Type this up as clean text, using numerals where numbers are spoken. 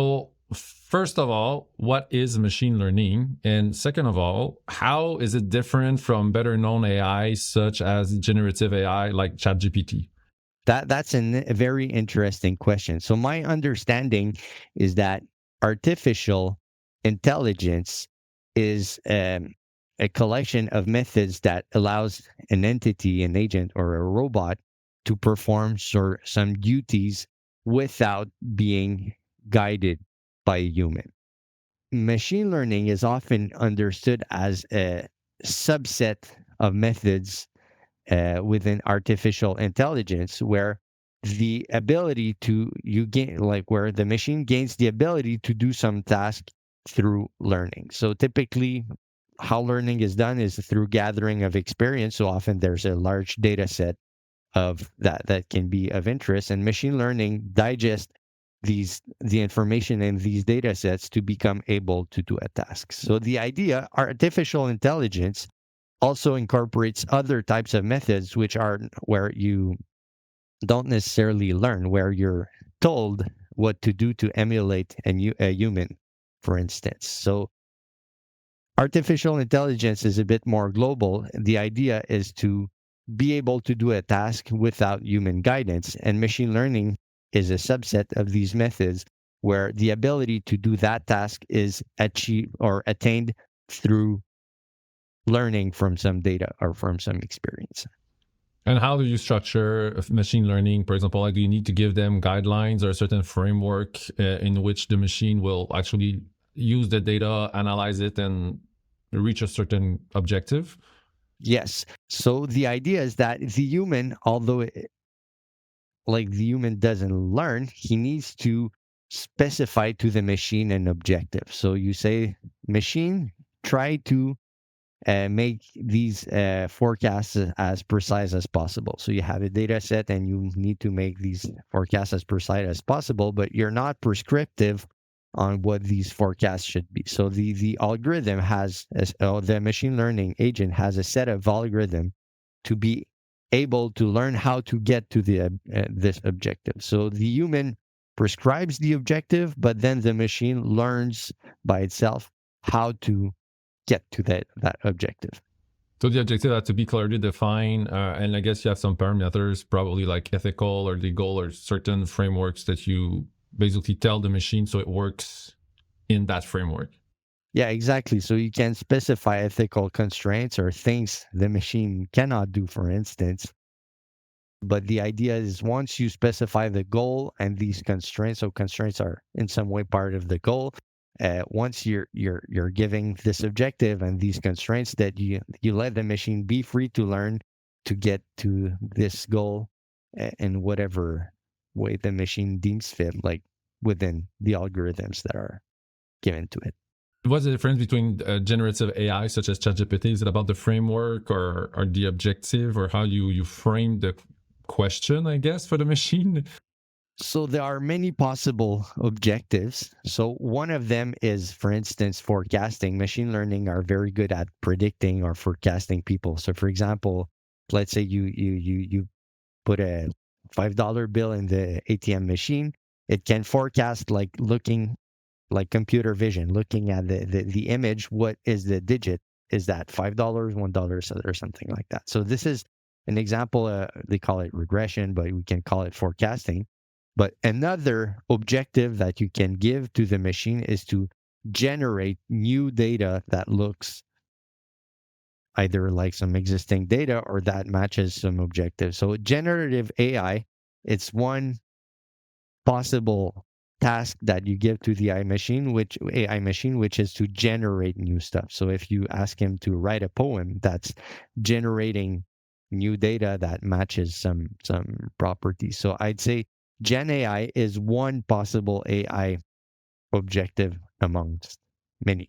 So, first of all, what is machine learning? And second of all, how is it different from better known AI such as generative AI like ChatGPT? That's a very interesting question. So my understanding is that artificial intelligence is a collection of methods that allows an entity, an agent, or a robot to perform some duties without being guided by a human. Machine learning is often understood as a subset of methods within artificial intelligence where the ability to you gain like where the machine gains the ability to do some task through learning. So typically how learning is done is through gathering of experience. So often there's a large data set of that can be of interest, and machine learning digests the information in these data sets to become able to do a task. So the idea, artificial intelligence also incorporates other types of methods, which are where you don't necessarily learn, where you're told what to do to emulate a human, for instance. So artificial intelligence is a bit more global. The idea is to be able to do a task without human guidance, and machine learning is a subset of these methods where the ability to do that task is achieved or attained through learning from some data or from some experience. And how do you structure machine learning? For example, like do you need to give them guidelines or a certain framework in which the machine will actually use the data, analyze it, and reach a certain objective? Yes. So the idea is that the human, although the human doesn't learn, he needs to specify to the machine an objective. So you say, machine, try to make these forecasts as precise as possible. So you have a data set and you need to make these forecasts as precise as possible, but you're not prescriptive on what these forecasts should be. So the algorithm the machine learning agent has a set of algorithm to be able to learn how to get to this objective. So the human prescribes the objective, but then the machine learns by itself how to get to that objective. So the objective had to be clearly defined, and I guess you have some parameters, probably like ethical or legal or certain frameworks that you basically tell the machine so it works in that framework. Yeah, exactly. So you can specify ethical constraints or things the machine cannot do, for instance. But the idea is once you specify the goal and these constraints, so constraints are in some way part of the goal. Once you're giving this objective and these constraints, that you let the machine be free to learn to get to this goal in whatever way the machine deems fit, like within the algorithms that are given to it. What's the difference between generative AI such as ChatGPT? Is it about the framework or the objective or how you frame the question, I guess, for the machine? So there are many possible objectives. So one of them is, for instance, forecasting. Machine learning are very good at predicting or forecasting people. So for example, let's say you put a $5 bill in the ATM machine. It can forecast like looking like computer vision, looking at the image, what is the digit? Is that $5, $1, or something like that? So this is an example. They call it regression, but we can call it forecasting. But another objective that you can give to the machine is to generate new data that looks either like some existing data or that matches some objectives. So generative AI, it's one possible task that you give to the AI machine, which is to generate new stuff. So if you ask him to write a poem, that's generating new data that matches some properties. So I'd say Gen AI is one possible AI objective amongst many.